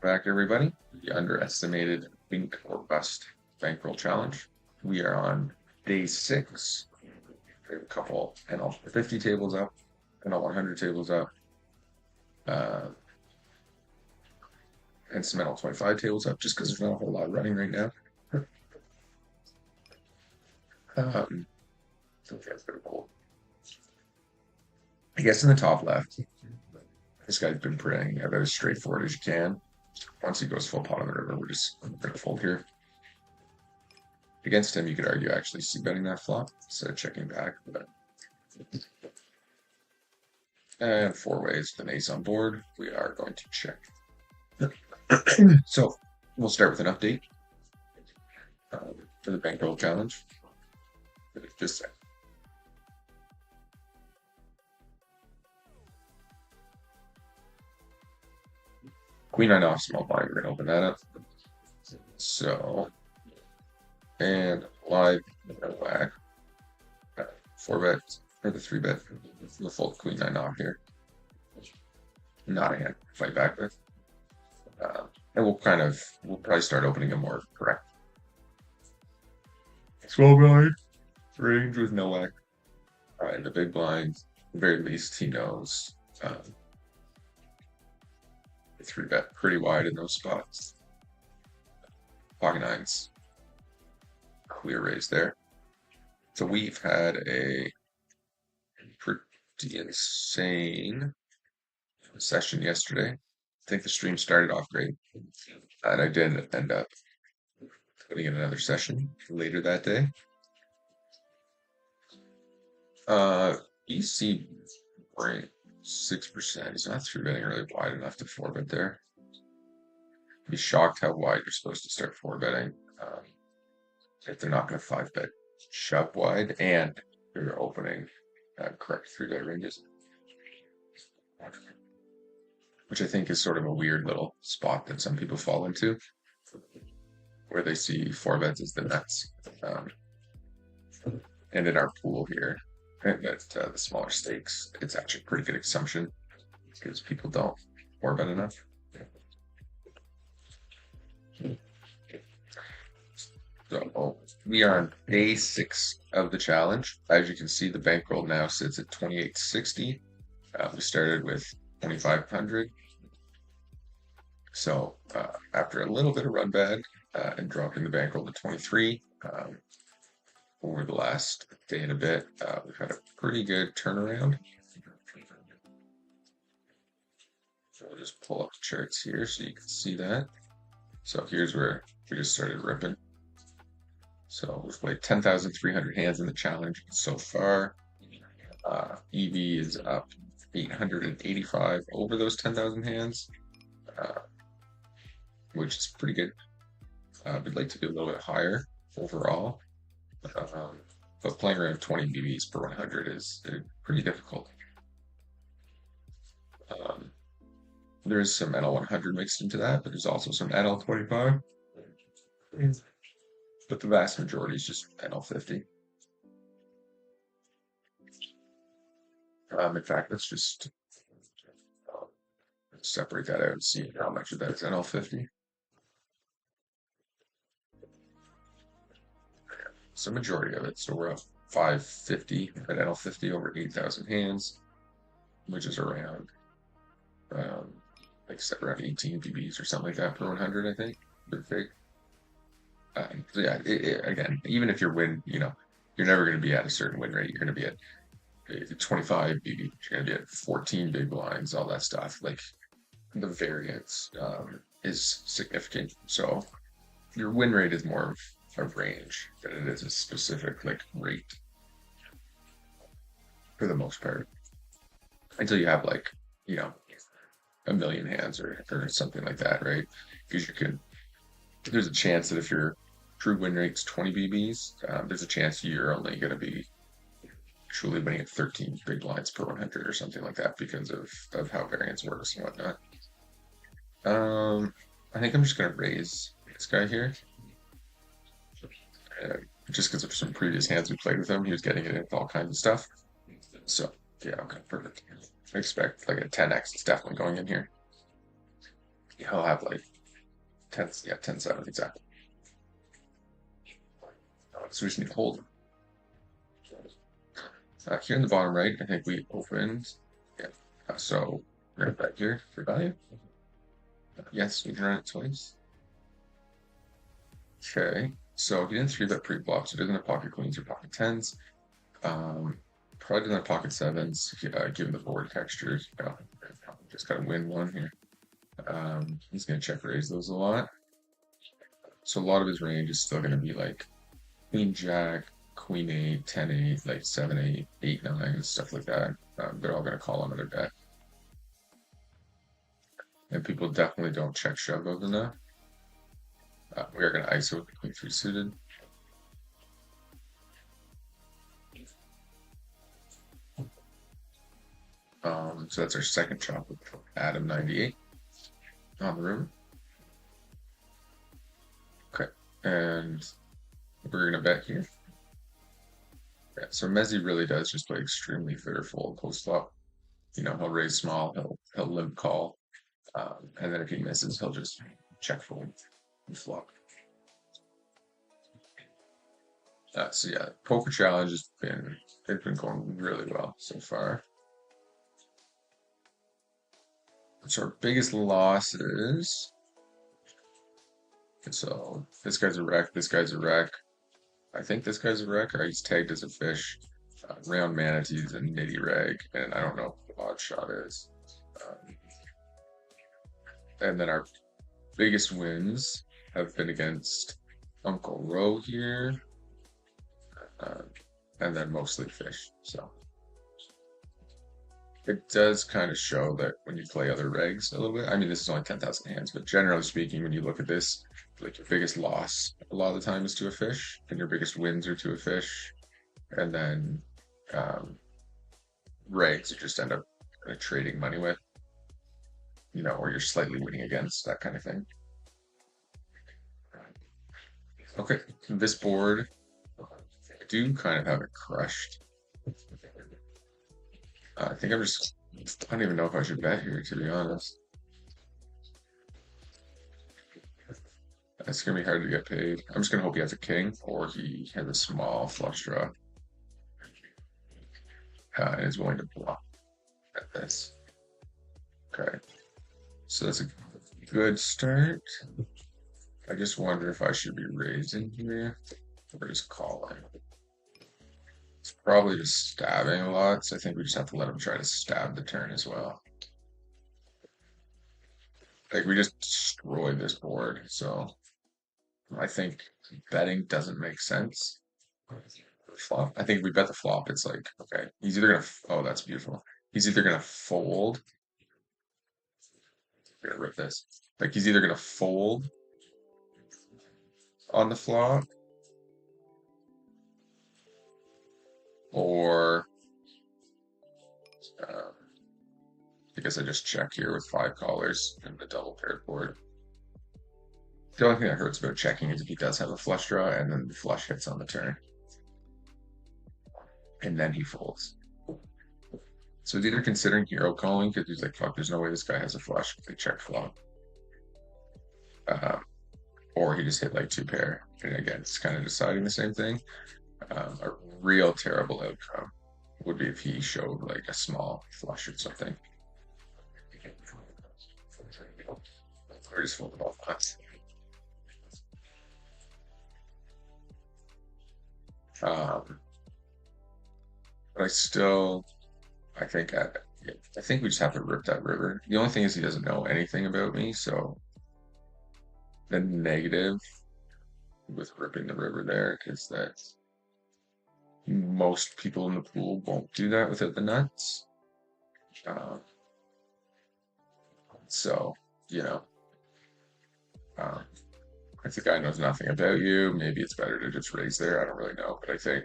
Back, everybody. The underestimated Bink or Bust Bankroll Challenge. We are on day 6. We have a couple NL 50 tables up, NL 100 tables up, uh, and some NL 25 tables up, just because there's not a whole lot running right now. So that's pretty cool. I guess in the top left, this guy's been playing about as straightforward as you can. Once he goes full pot on the river, we're just going to fold here. Against him, you could argue actually c-betting that flop instead of checking back. But... And 4 ways with an ace on board. We are going to check. So we'll start with an update for the bankroll challenge. Just a sec. Queen 9 off small blind. We're going to open that up. So, and live, no whack. 4 bet, or the 3 bet. We'll fold Queen 9 off here. Not a hand to fight back with. And we'll probably start opening a more correct 12 blind range with no whack. In the big blind, at the very least, he knows 3 bet pretty wide in those spots. Pocket nines, clear raise there. So we've had a pretty insane session yesterday. I think the stream started off great, and I did end up putting in another session later that day. EC rank 6%. He's not 3-betting really wide enough to 4-bet there. I'd be shocked how wide you're supposed to start 4-betting if they're not going to 5-bet shove wide and you're opening correct 3-bet ranges, which I think is sort of a weird little spot that some people fall into, where they see 4-bets as the nuts. And in our pool here, at the smaller stakes, it's actually a pretty good assumption because people don't 4-bet enough. So we are on day 6 of the challenge. As you can see, the bankroll now sits at 2860. We started with 2500. So after a little bit of run bad and dropping the bankroll to 23 over the last day and a bit, we've had a pretty good turnaround. So we'll just pull up the charts here so you can see that. So here's where we just started ripping. So we've played 10,300 hands in the challenge so far. EV is up 885 over those 10,000 hands, which is pretty good. We'd like to do a little bit higher overall, but playing around 20 BBs per 100 is pretty difficult. There is some NL 100 mixed into that, but there's also some NL 25. But the vast majority is just NL 50. In fact, let's just separate that out and see how much of that is NL 50. So majority of it. So we're up 550 at NL 50 over 8,000 hands, which is around like around 18 BBs or something like that per 100, I think. Big. So yeah, again, even if you're you're never going to be at a certain win rate. You're going to be at 25 BB. You're going to be at 14 big blinds, all that stuff. Like the variance is significant. So your win rate is more of a range than it is a specific like rate for the most part. Until you have like, a million hands or something like that, right? Because there's a chance that if your true win rate's 20 BBs, there's a chance you're only going to be truly winning at 13 big blinds per 100 or something like that because of how variance works and whatnot. I think I'm just going to raise this guy here. Just because of some previous hands we played with him, he was getting it into all kinds of stuff. So, yeah, okay, perfect. I expect like a 10x is definitely going in here. he'll have like 10, yeah, 10-7 exactly. So we just need to hold. Here in the bottom right, I think we opened. Yeah. So we're gonna bet here for value. Yes, we can run it twice. Okay. So he didn't 3-bet pre-flop, so he doesn't have pocket queens or pocket tens. Probably doesn't have pocket sevens, given the board textures. Just gotta win one here. He's gonna check raise those a lot. So a lot of his range is still gonna be like Queen Jack, Queen 8, 10 8, like 7 8, 8 9, stuff like that. They're all going to call another bet. And people definitely don't check shove over enough. We are going to ISO with the Queen 3 suited. So that's our second chop with Adam 98 on the river. Okay, and we're going to bet here. Yeah, so Mezzi really does just play extremely fearful post flop. You know, he'll raise small, he'll limp call, and then if he misses, he'll just check fold and flop. So yeah, poker challenge has been going really well so far. So our biggest losses. So this guy's a wreck. This guy's a wreck. I think this guy's a wreck, or he's tagged as a fish. Round manatees and nitty reg, and I don't know what the odd shot is. Um, and then our biggest wins have been against Uncle Roe here, and then mostly fish. So it does kind of show that when you play other regs a little bit. I mean, this is only 10,000 hands, but generally speaking, when you look at this, like your biggest loss a lot of the time is to a fish, and your biggest wins are to a fish, and then regs you just end up trading money with, or you're slightly winning against, that kind of thing. Okay, this board, I do kind of have it crushed. I think I don't even know if I should bet here, to be honest. It's gonna be hard to get paid. I'm just gonna hope he has a king or he has a small flush draw and is willing to block at this. Okay, so that's a good start. I just wonder if I should be raising here or just calling. It's probably just stabbing a lot, so I think we just have to let him try to stab the turn as well. Like we just destroyed this board, so I think betting doesn't make sense. Flop. I think if we bet the flop, it's like, okay, he's either gonna, oh, that's beautiful. He's either gonna fold. I'm gonna rip this. Like he's either gonna fold on the flop, or I guess I just check here with 5 callers and the double paired board. The only thing that hurts about checking is if he does have a flush draw and then the flush hits on the turn. And then he folds. So he's either considering hero calling because he's like, fuck, there's no way this guy has a flush. They check flop. Or he just hit like 2 pair. And again, it's kind of deciding the same thing. A real terrible outcome would be if he showed like a small flush or something. Or just fold the ball flat. But I think we just have to rip that river. The only thing is he doesn't know anything about me, so the negative with ripping the river there is that most people in the pool won't do that without the nuts. So, if the guy knows nothing about you, maybe it's better to just raise there. I don't really know, but I think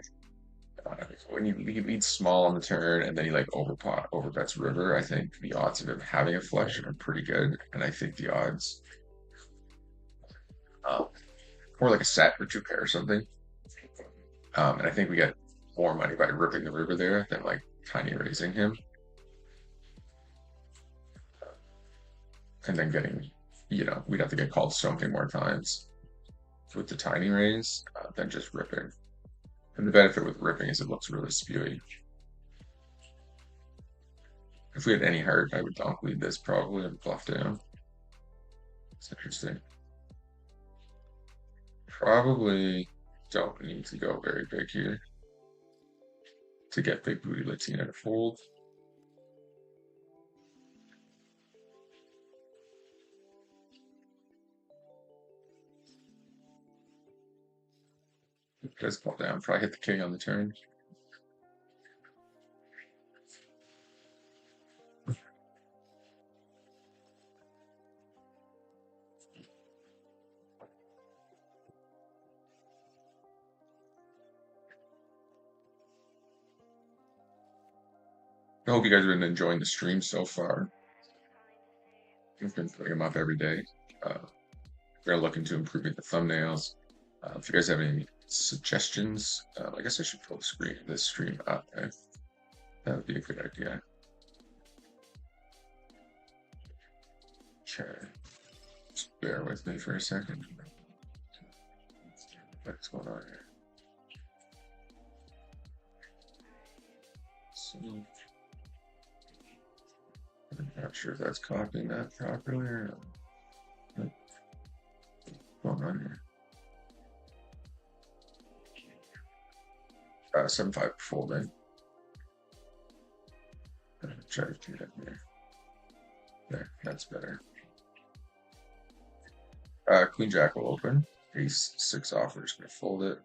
when he leads small on the turn and then he like overbets river, I think the odds of him having a flush are pretty good, and I think the odds, or like a set or 2 pair or something, and I think we get more money by ripping the river there than like tiny raising him, and then getting you know, we'd have to get called so many more times with the tiny raise than just ripping. And the benefit with ripping is it looks really spewy. If we had any heart, I would donk lead this probably and bluff down. It's interesting. Probably don't need to go very big here to get big booty Latina to fold. Just call down, probably hit the king on the turn. I hope you guys have been enjoying the stream so far. I've been putting them up every day. We're looking to improving the thumbnails. If you guys have any suggestions, I guess I should pull this stream up. Right? That would be a good idea. Okay. Just bear with me for a second. What's going on here? So, I'm not sure if that's copying that properly or not. What's going on here? 7-5 folding. Try to do that here. There, that's better. Queen Jack will open. Ace 6 offers, gonna fold it.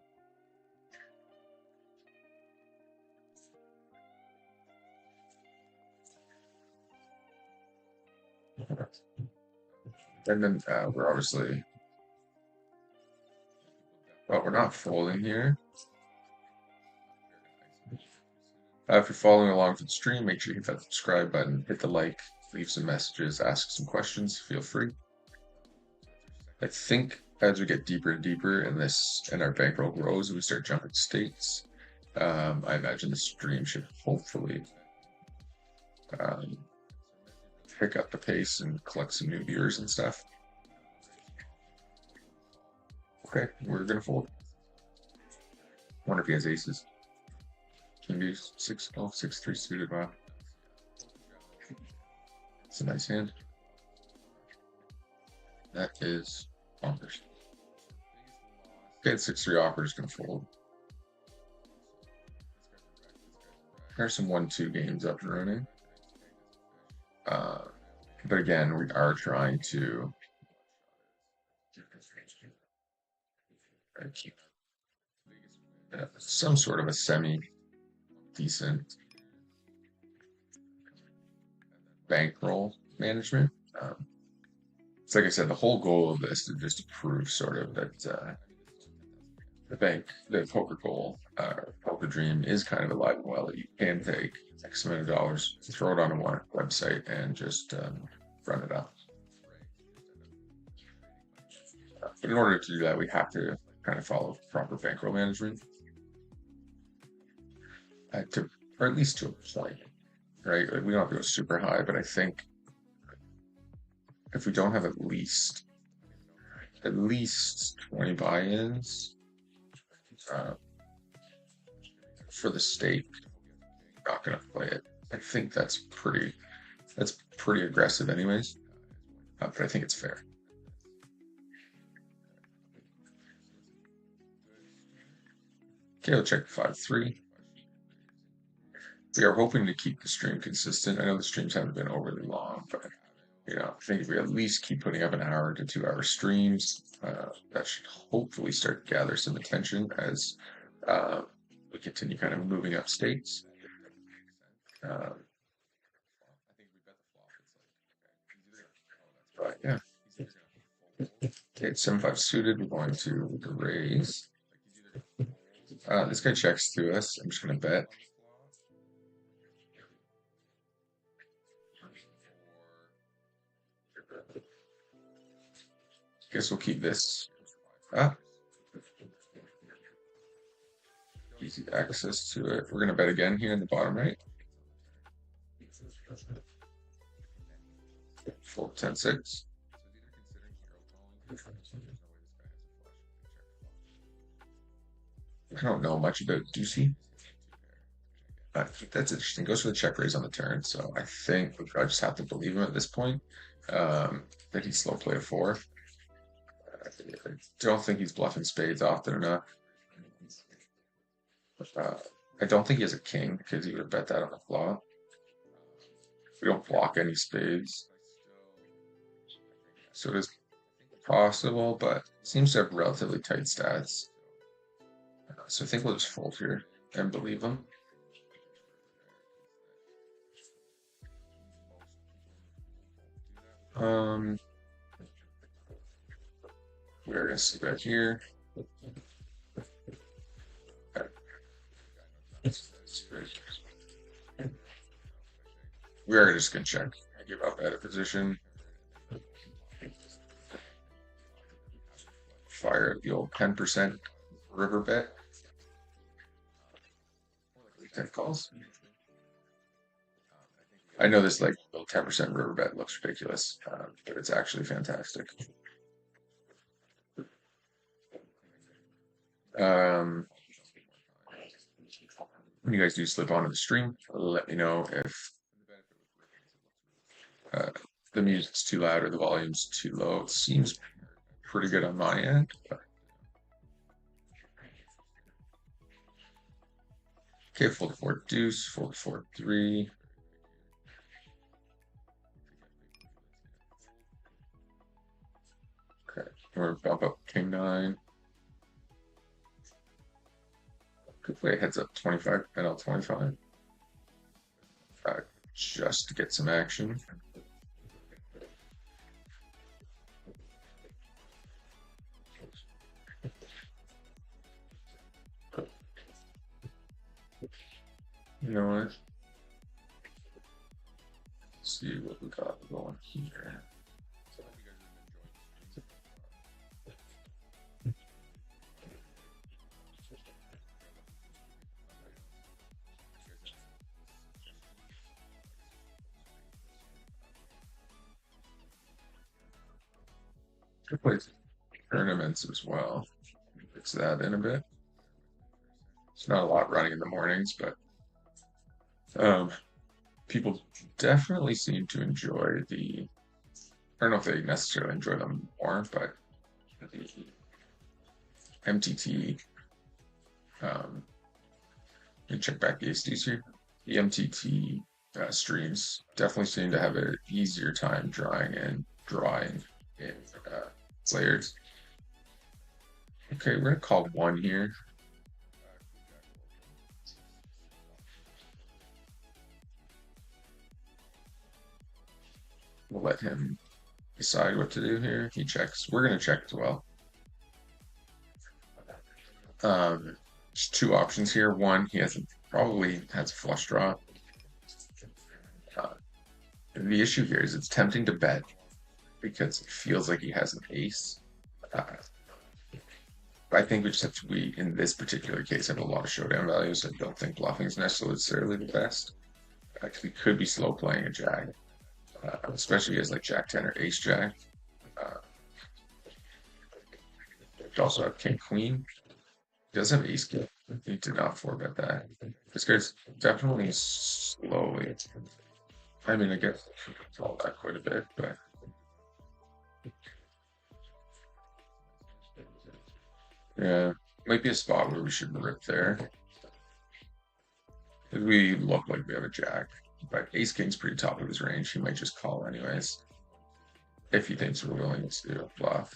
And then we're obviously, well, we're not folding here. If you're following along for the stream, make sure you hit that subscribe button, hit the like, leave some messages, ask some questions, feel free. I think as we get deeper and deeper in this, and our bankroll grows, and we start jumping states, I imagine the stream should hopefully pick up the pace and collect some new viewers and stuff. Okay, we're gonna fold. Wonder if he has aces. Can be 6-3 suited. Wow, it's a nice hand. That is bonkers. Okay, 6-3 offer is gonna fold. There's some 1-2 games up and running. But again, we are trying to keep some sort of a semi-decent bankroll management. It's like I said, the whole goal of this is just to prove sort of that the poker goal, poker dream is kind of alive and well. That you can take X amount of dollars, throw it on a website, and just run it up. But in order to do that, we have to kind of follow proper bankroll management, or at least to a point, right? Like, we don't have to go super high, but I think if we don't have at least 20 buy-ins for the stake, not gonna play it. I think that's pretty aggressive anyways, but I think it's fair. Okay, we'll check 5-3. We are hoping to keep the stream consistent. I know the streams haven't been overly long, but you know, I think if we at least keep putting up an hour to 2 hour streams, that should hopefully start to gather some attention as we continue kind of moving up states. But yeah. Okay, it's 7-5 suited. We're going to raise. This guy checks to us. I'm just going to bet. Guess we'll keep this up. Easy access to it. We're going to bet again here in the bottom right. Fold 10-6. I don't know much about Ducey. That's interesting. Goes for the check raise on the turn, so I think I just have to believe him at this point. That he's slow play a four. I don't think he's bluffing spades often enough. Uh, I don't think he has a king because he would have bet that on the flop. We don't block any spades, so it is possible, but seems to have relatively tight stats. So I think we'll just fold here and believe him. We're gonna see back here. We're just gonna check. I give up at a position. Fire the old 10% river bet. 10 calls. I know this like little 10% river bet looks ridiculous, but it's actually fantastic. When you guys do slip onto the stream, let me know if the music's too loud or the volume's too low. It seems pretty good on my end. Okay, fold to 4 deuce, fold to 4 3. Okay, we're bump up king 9. Could play heads up 25, NL 25. Just to get some action. You know what? Let's see what we got going here. Could play tournaments as well. Fix that in a bit. It's not a lot running in the mornings, but people definitely seem to enjoy the. I don't know if they necessarily enjoy them more, but the MTT. Let me check back the ASDs here. The MTT streams definitely seem to have an easier time drawing in players. Okay, we're gonna call one here. We'll let him decide what to do here. He checks. We're gonna check as well. There's two options here. One, he probably has a flush draw. The issue here is it's tempting to bet because it feels like he has an ace. I think we just have to, in this particular case, have a lot of showdown values. I don't think bluffing is necessarily the best. Actually, could be slow playing a jack, especially as like jack 10 or ace jack. We also have king queen. He does have ace king. He did not 4-bet that. This guy's definitely slowly. I mean, I guess it's all that quite a bit, but. Yeah, might be a spot where we should rip there. We look like we have a jack, but ace king's pretty top of his range. He might just call anyways. If he thinks we're willing to bluff.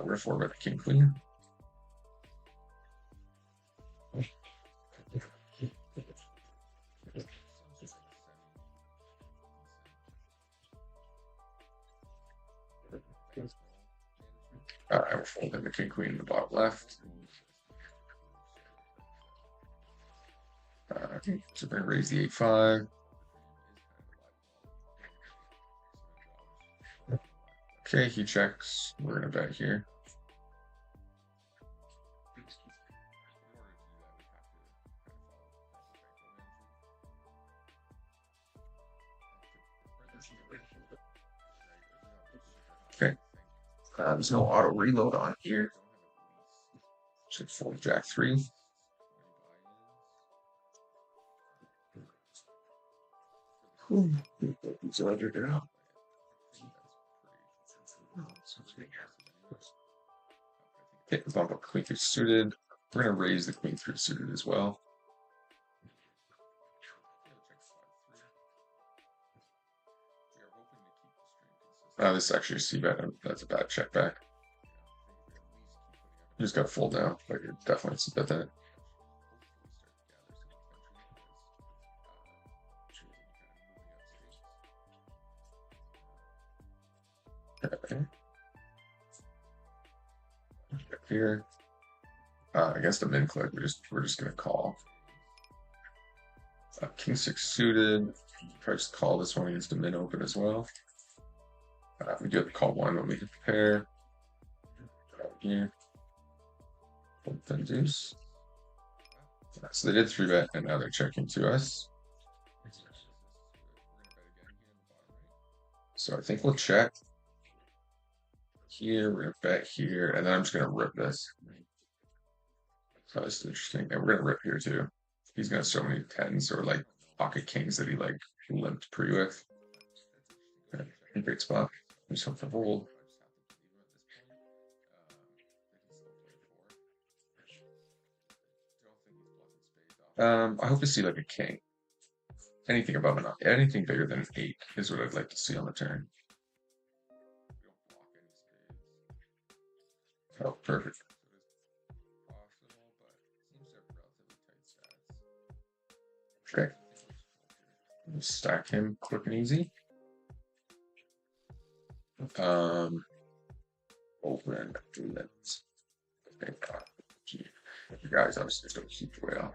We're 4-bet the king queen. We're folding the king queen in the bottom left. So we're gonna raise the 8-5. Okay, he checks. We're gonna bet here. Okay, There's no auto reload on here. Should fold Jack 3. He's under now. Okay, bump up Queen 3 suited. We're going to raise the Queen 3 suited as well. This is actually a C-bet. That's a bad check back. You just got to fold down, but you're definitely C-bet that. Okay. Here. Against the min click, we're just gonna call. King 6 suited. Try to call this one against the min open as well. We do have to call one when we hit the pair. Here. Open deuce. So they did 3-bet, and now they're checking to us. So I think we'll check. Here, we're gonna bet here, and then I'm just gonna rip this. So that's interesting. And we're gonna rip here too. He's gonna have so many tens or like pocket kings that he like limped pre with. Great spot. Just hope for hold. I hope to see like a king. Anything above an anything bigger than an 8 is what I'd like to see on the turn. Oh, perfect. Okay. Stack him quick and easy. Open limits. You guys obviously just don't keep whale.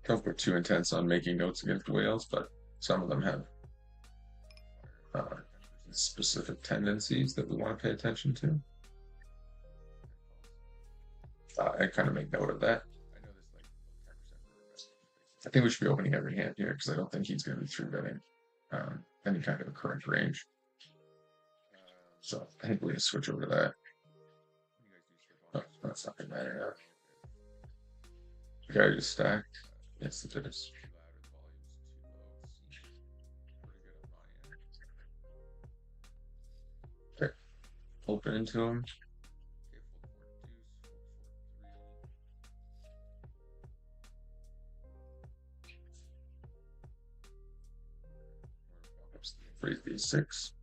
Don't go too intense on making notes against whales, but some of them have specific tendencies that we want to pay attention to. I kind of make note of that. I think we should be opening every hand here because I don't think he's going to be 3-betting any kind of a current range. So I think we're going to switch over to that. Oh, that's not going to matter now. Okay, I just stacked. Yes, it is. Okay, open into him. Raise these 6.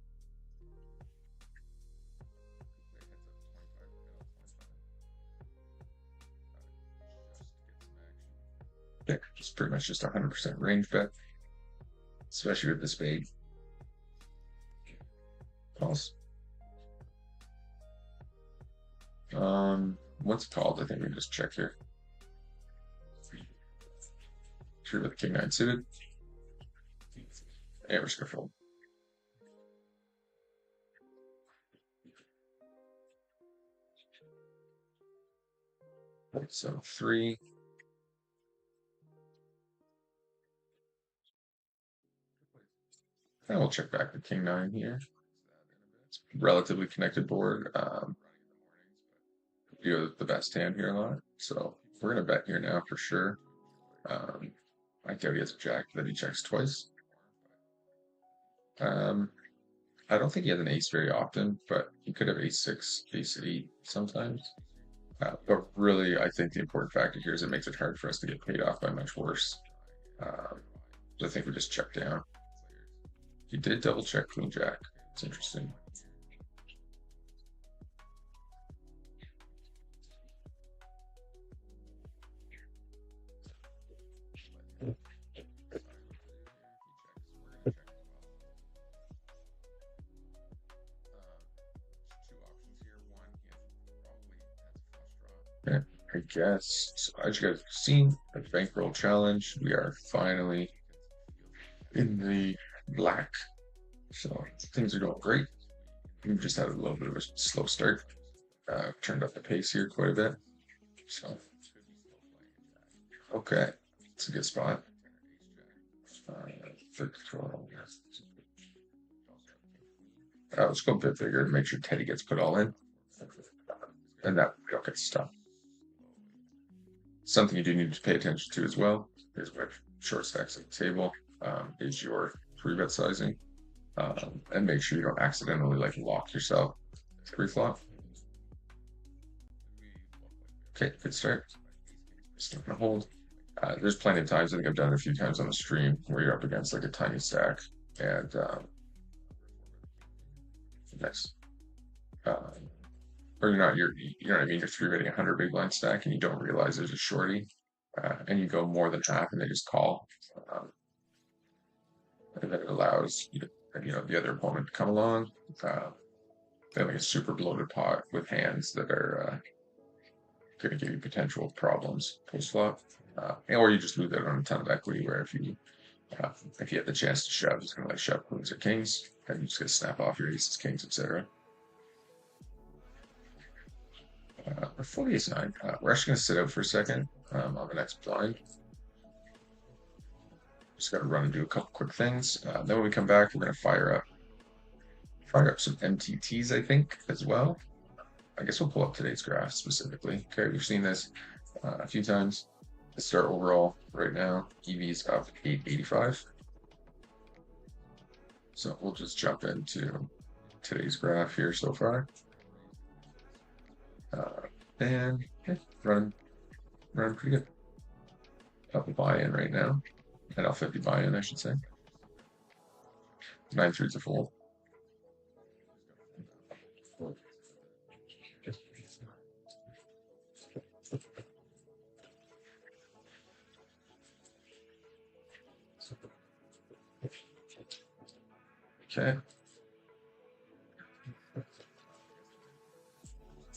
Yeah, it's pretty much just 100% range bet, especially with the spade. Calls. Once called, I think we just check here. Sure, with the king 9 suited. Yeah, we're just gonna fold. So 3. And we'll check back the king 9 here. It's a relatively connected board. You have the best hand here a lot. So we're gonna bet here now for sure. I doubt he has a jack, that he checks twice. I don't think he has an ace very often, but he could have ace 6, ace 8 sometimes. But really, I think the important factor here is it makes it hard for us to get paid off by much worse. So I think we just check down. He did double check Queen Jack. It's interesting. Yeah, I guess. So as you guys have seen, the bankroll challenge, we are finally in the black. So things are going great. We've just had a little bit of a slow start. Turned up the pace here quite a bit. So, okay. It's a good spot. Third control. Let's go a bit bigger to make sure Teddy gets put all in. And that we don't get stuck. Something you do need to pay attention to as well is with short stacks at the table, is your 3-bet sizing. And make sure you don't accidentally like lock yourself pre-flop. Okay, good start. Still gonna hold. There's plenty of times, I think I've done it a few times on the stream, where you're up against like a tiny stack and next, or you're not, you know what I mean, you're 3-betting 100 big blind stack and you don't realize there's a shorty, and you go more than half and they just call. And then it allows the other opponent to come along. They have like a super bloated pot with hands that are going to give you potential problems post flop, or you just lose out on a ton of equity. Where if you have the chance to shove, it's going to like shove queens or kings, and you just get to snap off your aces, kings, etc. We're fully assigned. We're actually going to sit out for a second on the next blind. Just got to run and do a couple quick things. Then when we come back, we're going to fire up some MTTs, I think, as well. I guess we'll pull up today's graph specifically. Okay, we've seen this a few times. Let's start overall right now. EV is up 885. So we'll just jump into today's graph here so far. And yeah, running pretty good. Up a buy-in right now. And L50 buy-in, I should say. 9-3 to fold. Okay.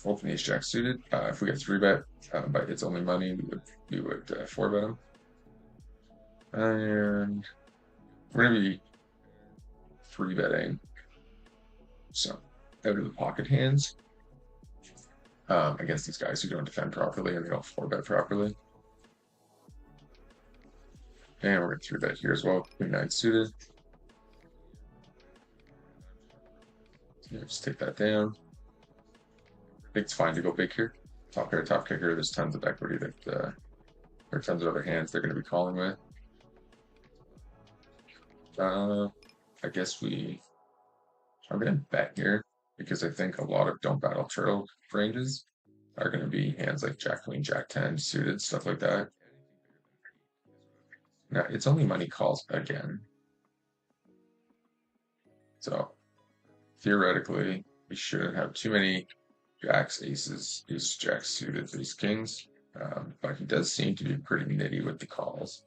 Open ace jack suited. If we get 3-bet by its only money, we would 4-bet him. And we're gonna be 3-betting some out of the pocket hands against these guys who don't defend properly and they don't 4-bet properly. And we're gonna 3-bet here as well. Queen 9 suited. Yeah, just take that down. I think it's fine to go big here. Top pair, top kicker. There's tons of equity that there are tons of other hands they're going to be calling with. I guess I'm going to bet here because I think a lot of don't battle turtle ranges are going to be hands like Jack Queen, Jack 10 suited, stuff like that. Now it's only money calls again. So theoretically, we shouldn't have too many jacks, aces, ace, jacks suited, ace, kings. But he does seem to be pretty nitty with the calls.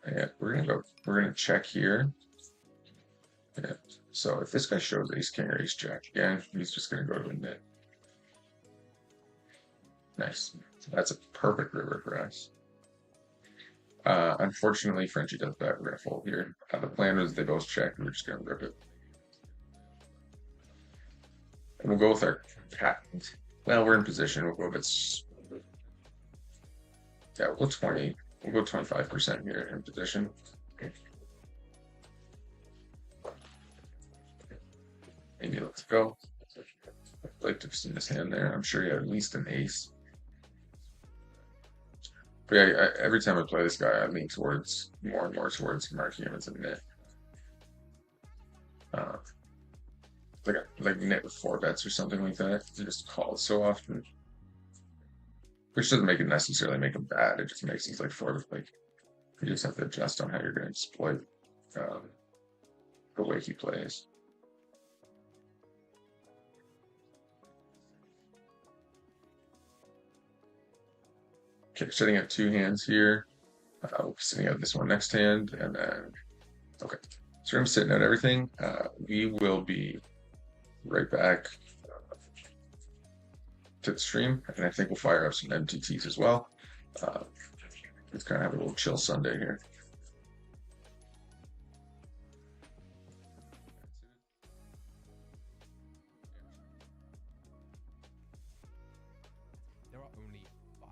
Yeah, we're gonna check here. Yeah. So if this guy shows ace, king, or ace, jack again, he's just gonna go to a nit. Nice. That's a perfect river for us. Unfortunately, Frenchie does bet. We're gonna fold here. The plan was they both check, and we're just gonna rip it. And we'll go with our patent. Well, we're in position. We'll go with yeah, we'll go 20. We'll go 25% here in position. Maybe let's go. I'd like to have seen this hand there. I'm sure he had at least an ace. But yeah, every time I play this guy, I lean towards more and more towards marking him as a nit. Like nit with 4-bets or something like that. He just calls so often, which doesn't make it necessarily make him bad. It just makes these like 4, like you just have to adjust on how you're going to exploit the way he plays. Okay, setting up 2 hands here. We'll be sitting out this one next hand, and then okay. So I'm sitting out everything. We will be right back to the stream, and I think we'll fire up some MTTs as well. Let's kind of have a little chill Sunday here. There are only 5.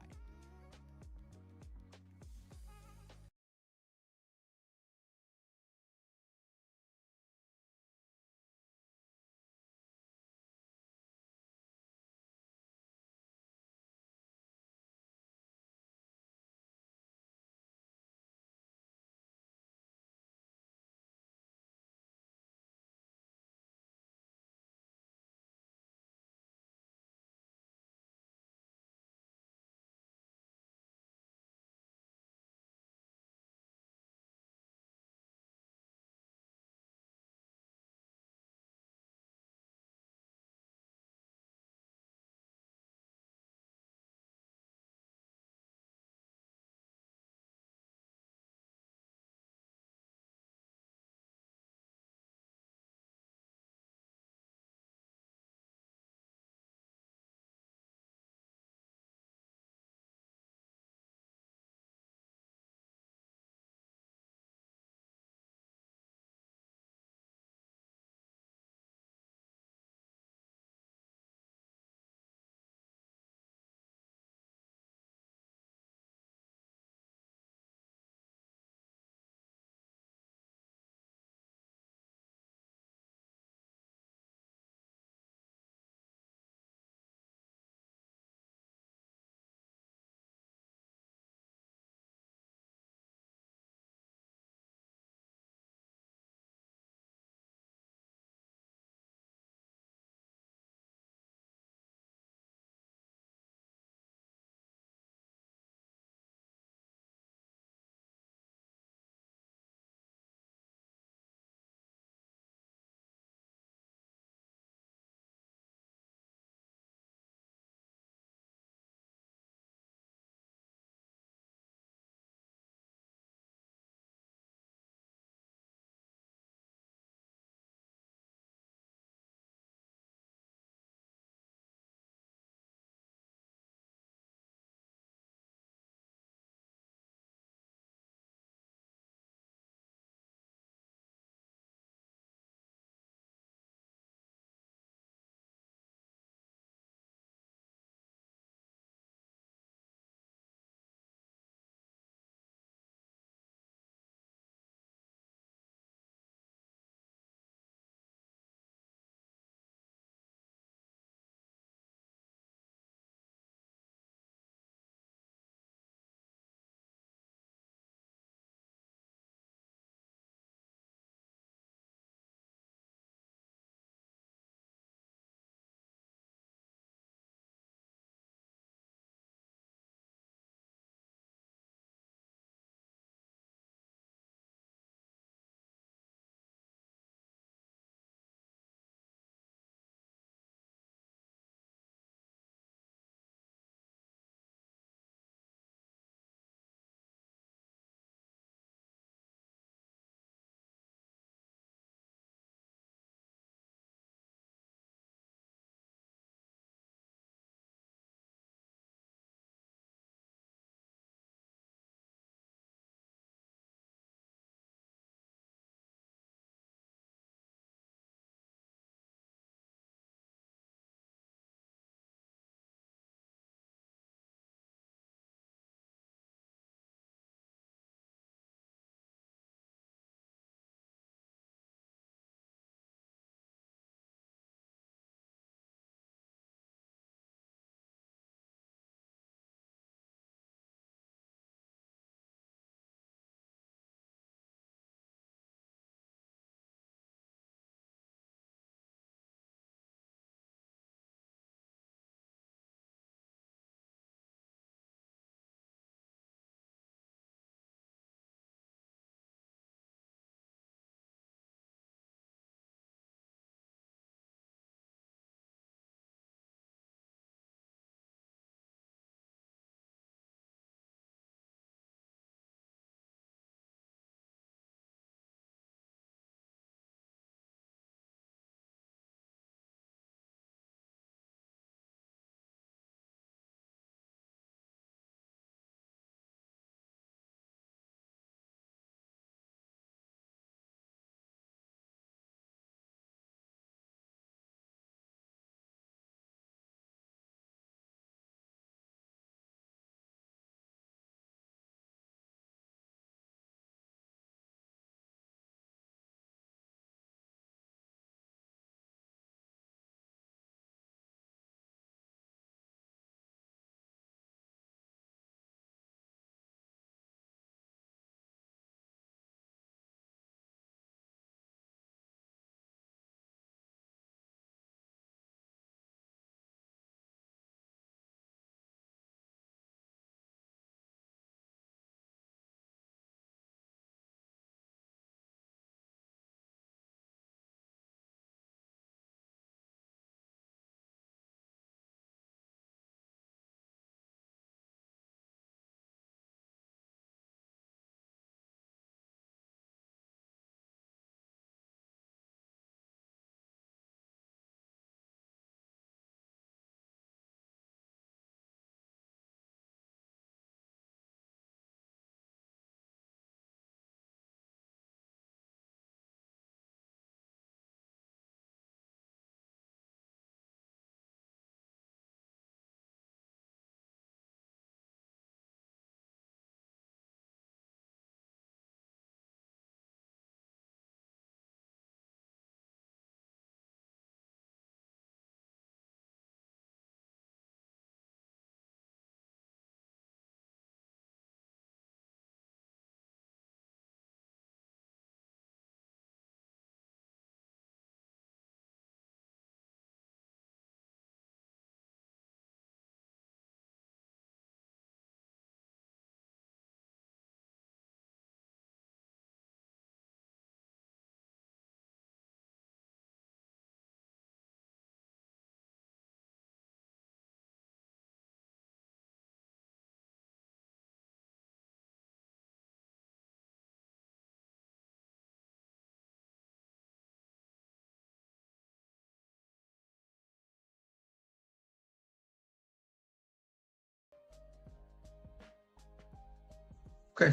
Okay.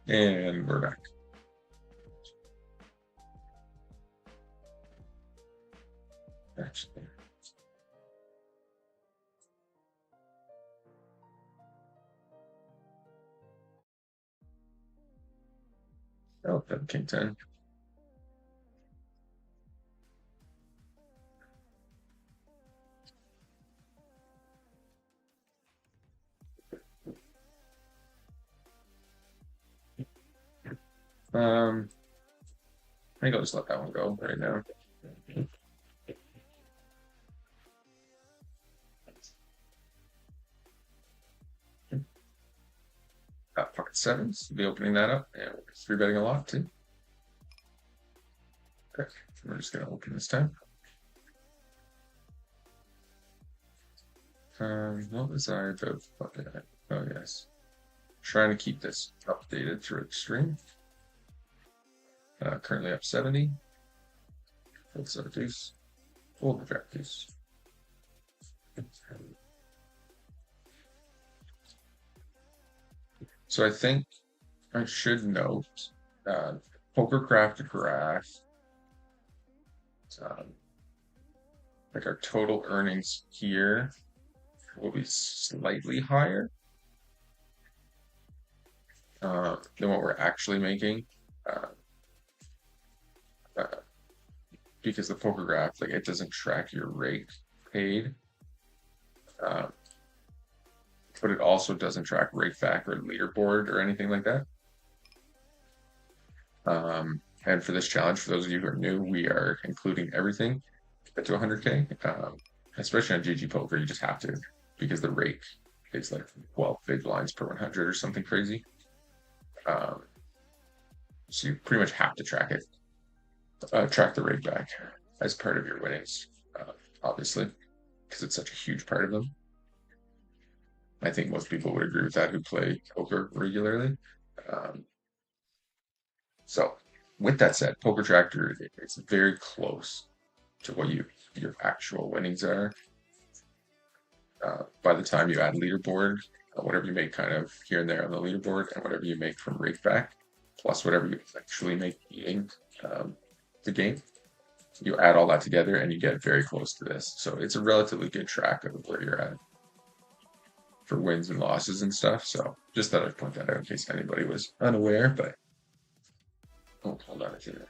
And we're back. Actually. Oh, then King 10. I think I'll just let that one go right now. Pocket sevens. Be opening that up. And we're three betting a lot too. Okay. We're just gonna open this time. What was I about fucking? Oh yes. Trying to keep this updated through the stream. Currently up 70. Let's deuce. Hold the jack deuce. So I think I should note Pokercraft graph. Like our total earnings here will be slightly higher than what we're actually making. Because the poker graph, like it doesn't track your rate paid, but it also doesn't track rate back or leaderboard or anything like that. And for this challenge, for those of you who are new, we are including everything to 100K. Especially on GG Poker, you just have to because the rate is like 12 big blinds per 100 or something crazy. So you pretty much have to track it, track the rate back as part of your winnings, obviously, because it's such a huge part of them. I think most people would agree with that who play poker regularly. So, with that said, Poker Tractor it's very close to what your actual winnings are. By the time you add leaderboard, whatever you make kind of here and there on the leaderboard, and whatever you make from rake back, plus whatever you actually make eating the game, you add all that together and you get very close to this. So it's a relatively good track of where you're at for wins and losses and stuff. So just thought I'd point that out in case anybody was unaware. But hold on a second.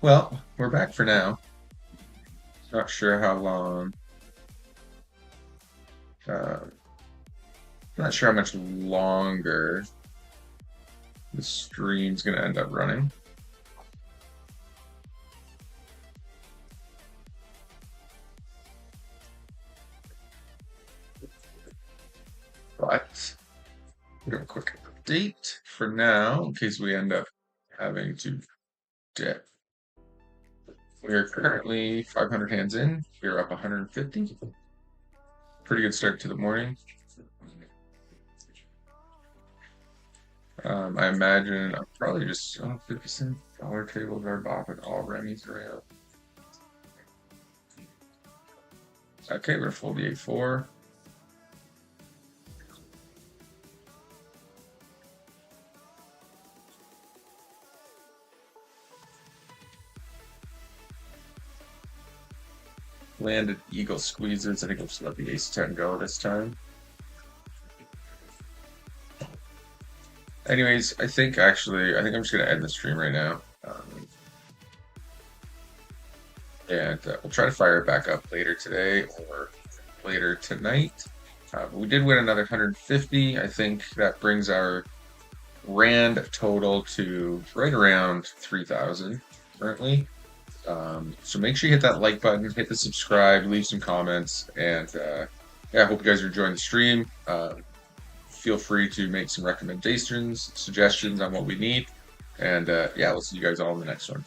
Well, we're back for now. Not sure how long. Uh, Not sure how much longer the stream's gonna end up running. But do a quick update for now, in case we end up having to dip. We are currently 500 hands in. We are up 150. Pretty good start to the morning. I imagine I'll probably just 50-cent dollar tables are bopping all Remy's around. Okay, we're full the 8-4. Landed eagle squeezes. I think I'll just let the ace-10 go this time. Anyways, I think I'm just gonna end the stream right now. And we'll try to fire it back up later today or later tonight. We did win another 150. I think that brings our Rand total to right around 3,000 currently. So make sure you hit that like button, hit the subscribe, leave some comments, and yeah, I hope you guys are enjoying the stream. Feel free to make some recommendations, suggestions on what we need, and yeah, we'll see you guys all in the next one.